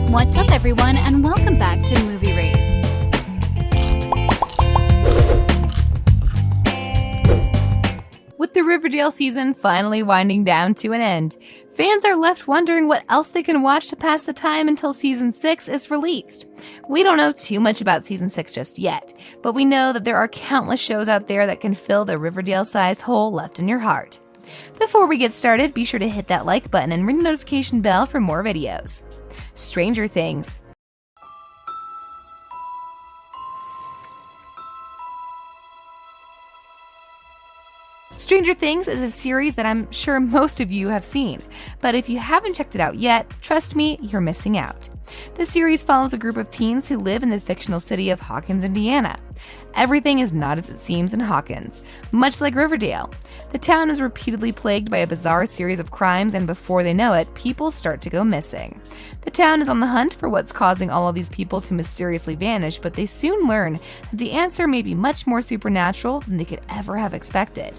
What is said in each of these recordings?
What's up, everyone, and welcome back to Movie Raise. With the Riverdale season finally winding down to an end, fans are left wondering what else they can watch to pass the time until Season 6 is released. We don't know too much about Season 6 just yet, but we know that there are countless shows out there that can fill the Riverdale-sized hole left in your heart. Before we get started, be sure to hit that like button and ring the notification bell for more videos. Stranger Things. Stranger Things is a series that I'm sure most of you have seen, but if you haven't checked it out yet, trust me, you're missing out. The series follows a group of teens who live in the fictional city of Hawkins, Indiana. Everything is not as it seems in Hawkins. Much like Riverdale, the town is repeatedly plagued by a bizarre series of crimes, and before they know it, people start to go missing. The town is on the hunt for what's causing all of these people to mysteriously vanish, but they soon learn that the answer may be much more supernatural than they could ever have expected.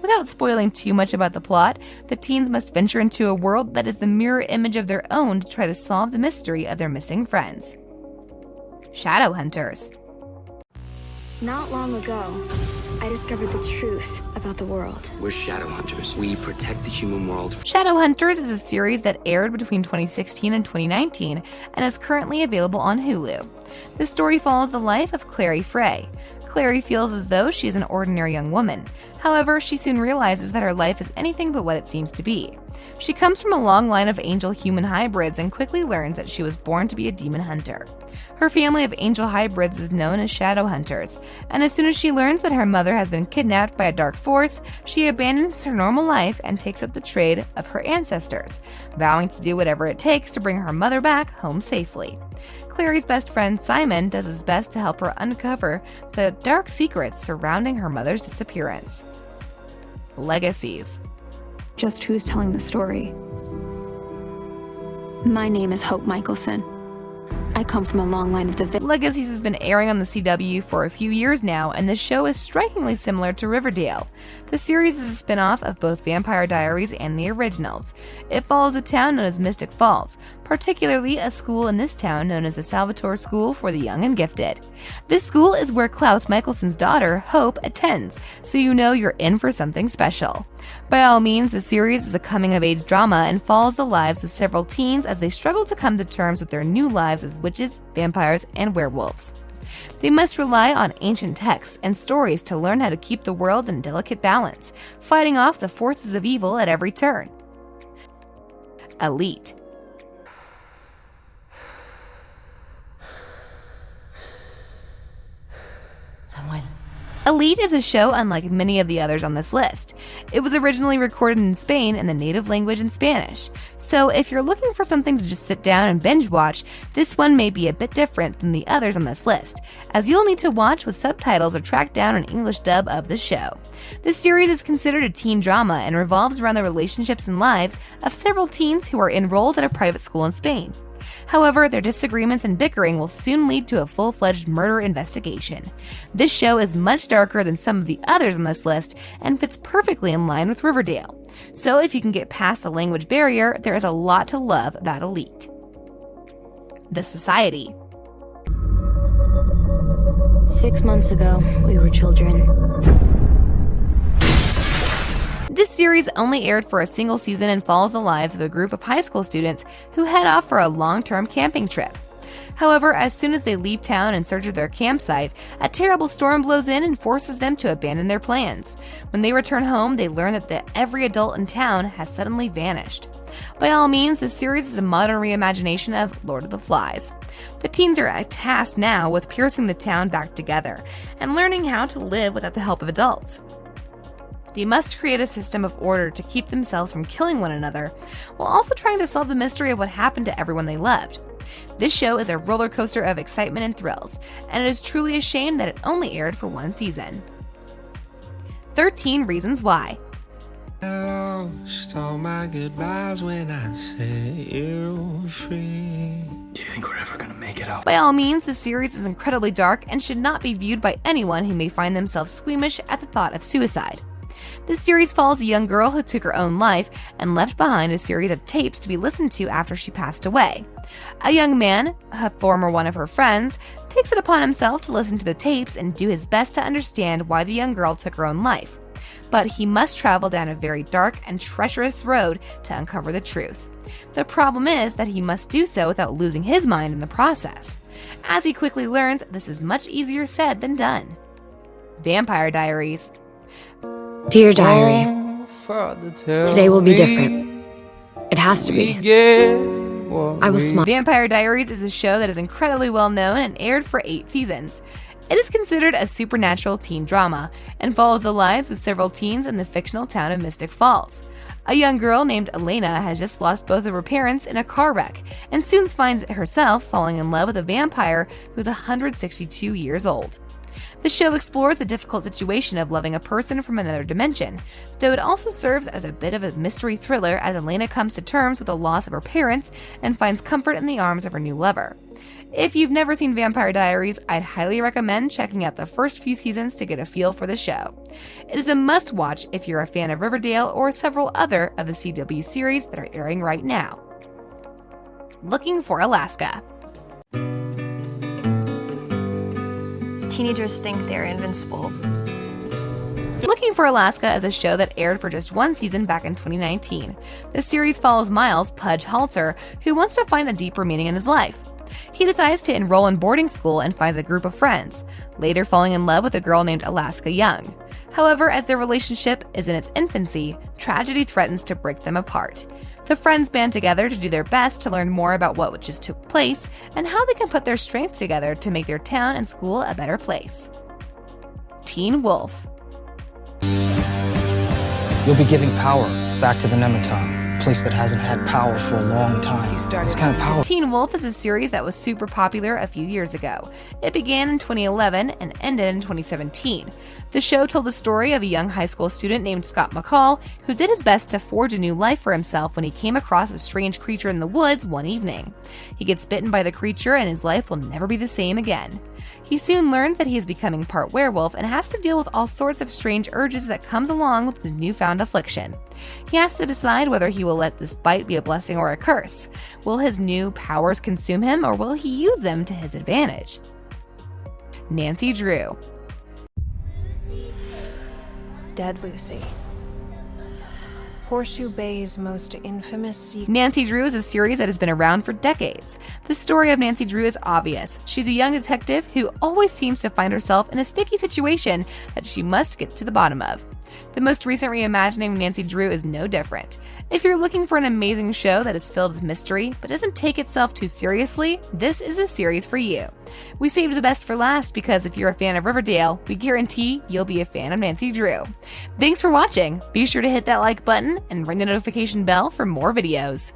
Without spoiling too much about the plot, the teens must venture into a world that is the mirror image of their own to try to solve the mystery of their missing friends. Shadowhunters. Not long ago, I discovered the truth about the world. We're Shadowhunters. We protect the human world. Shadowhunters is a series that aired between 2016 and 2019 and is currently available on Hulu. The story follows the life of Clary Frey. Clary feels as though she is an ordinary young woman. However, she soon realizes that her life is anything but what it seems to be. She comes from a long line of angel-human hybrids and quickly learns that she was born to be a demon hunter. Her family of angel hybrids is known as Shadowhunters, and as soon as she learns that her mother has been kidnapped by a dark force, she abandons her normal life and takes up the trade of her ancestors, vowing to do whatever it takes to bring her mother back home safely. Clary's best friend Simon does his best to help her uncover the dark secrets surrounding her mother's disappearance. Legacies. Just who's telling the story? My name is Hope Michelson. I come from a long line of the Legacies has been airing on the CW for a few years now, and the show is strikingly similar to Riverdale. The series is a spin-off of both Vampire Diaries and the originals. It follows a town known as Mystic Falls, particularly a school in this town known as the Salvatore School for the Young and Gifted. This school is where Klaus Michelson's daughter, Hope, attends, so you know you're in for something special. By all means, the series is a coming-of-age drama and follows the lives of several teens as they struggle to come to terms with their new lives as witches, vampires, and werewolves. They must rely on ancient texts and stories to learn how to keep the world in delicate balance, fighting off the forces of evil at every turn. Elite. Elite is a show unlike many of the others on this list. It was originally recorded in Spain in the native language in Spanish, so if you're looking for something to just sit down and binge watch, this one may be a bit different than the others on this list, as you'll need to watch with subtitles or track down an English dub of the show. This series is considered a teen drama and revolves around the relationships and lives of several teens who are enrolled at a private school in Spain. However, their disagreements and bickering will soon lead to a full-fledged murder investigation. This show is much darker than some of the others on this list and fits perfectly in line with Riverdale. So if you can get past the language barrier, there is a lot to love about Elite. The Society. 6 months ago, we were children. This series only aired for a single season and follows the lives of a group of high school students who head off for a long-term camping trip. However, as soon as they leave town in search of their campsite, a terrible storm blows in and forces them to abandon their plans. When they return home, they learn that every adult in town has suddenly vanished. By all means, this series is a modern reimagination of Lord of the Flies. The teens are tasked now with piercing the town back together and learning how to live without the help of adults. They must create a system of order to keep themselves from killing one another, while also trying to solve the mystery of what happened to everyone they loved. This show is a roller coaster of excitement and thrills, and it is truly a shame that it only aired for one season. 13 Reasons Why. I lost all my goodbyes when I set you free. Do you think we're ever gonna make it out? By all means, the series is incredibly dark and should not be viewed by anyone who may find themselves squeamish at the thought of suicide. This series follows a young girl who took her own life and left behind a series of tapes to be listened to after she passed away. A young man, a former one of her friends, takes it upon himself to listen to the tapes and do his best to understand why the young girl took her own life. But he must travel down a very dark and treacherous road to uncover the truth. The problem is that he must do so without losing his mind in the process. As he quickly learns, this is much easier said than done. Vampire Diaries. Dear Diary, today will be different. It has to be. I will smile. Vampire Diaries is a show that is incredibly well known and aired for 8 seasons. It is considered a supernatural teen drama and follows the lives of several teens in the fictional town of Mystic Falls. A young girl named Elena has just lost both of her parents in a car wreck and soon finds herself falling in love with a vampire who is 162 years old. The show explores the difficult situation of loving a person from another dimension, though it also serves as a bit of a mystery thriller as Elena comes to terms with the loss of her parents and finds comfort in the arms of her new lover. If you've never seen Vampire Diaries, I'd highly recommend checking out the first few seasons to get a feel for the show. It is a must-watch if you're a fan of Riverdale or several other of the CW series that are airing right now. Looking for Alaska. Teenagers think they're invincible. Looking for Alaska is a show that aired for just 1 season back in 2019. The series follows Miles Pudge Halter, who wants to find a deeper meaning in his life. He decides to enroll in boarding school and finds a group of friends, later falling in love with a girl named Alaska Young. However, as their relationship is in its infancy, tragedy threatens to break them apart. The friends band together to do their best to learn more about what just took place and how they can put their strength together to make their town and school a better place. Teen Wolf. You'll be giving power back to the Nemeton, a place that hasn't had power for a long time. This kind of power. Teen Wolf is a series that was super popular a few years ago. It began in 2011 and ended in 2017. The show told the story of a young high school student named Scott McCall who did his best to forge a new life for himself when he came across a strange creature in the woods one evening. He gets bitten by the creature and his life will never be the same again. He soon learns that he is becoming part werewolf and has to deal with all sorts of strange urges that comes along with his newfound affliction. He has to decide whether he will let this bite be a blessing or a curse. Will his new powers consume him or will he use them to his advantage? Nancy Drew. Dead Lucy. Horseshoe Bay's most infamous secret. Nancy Drew is a series that has been around for decades. The story of Nancy Drew is obvious. She's a young detective who always seems to find herself in a sticky situation that she must get to the bottom of. The most recent reimagining of Nancy Drew is no different. If you're looking for an amazing show that is filled with mystery but doesn't take itself too seriously, this is a series for you. We saved the best for last because if you're a fan of Riverdale, we guarantee you'll be a fan of Nancy Drew. Thanks for watching. Be sure to hit that like button and ring the notification bell for more videos.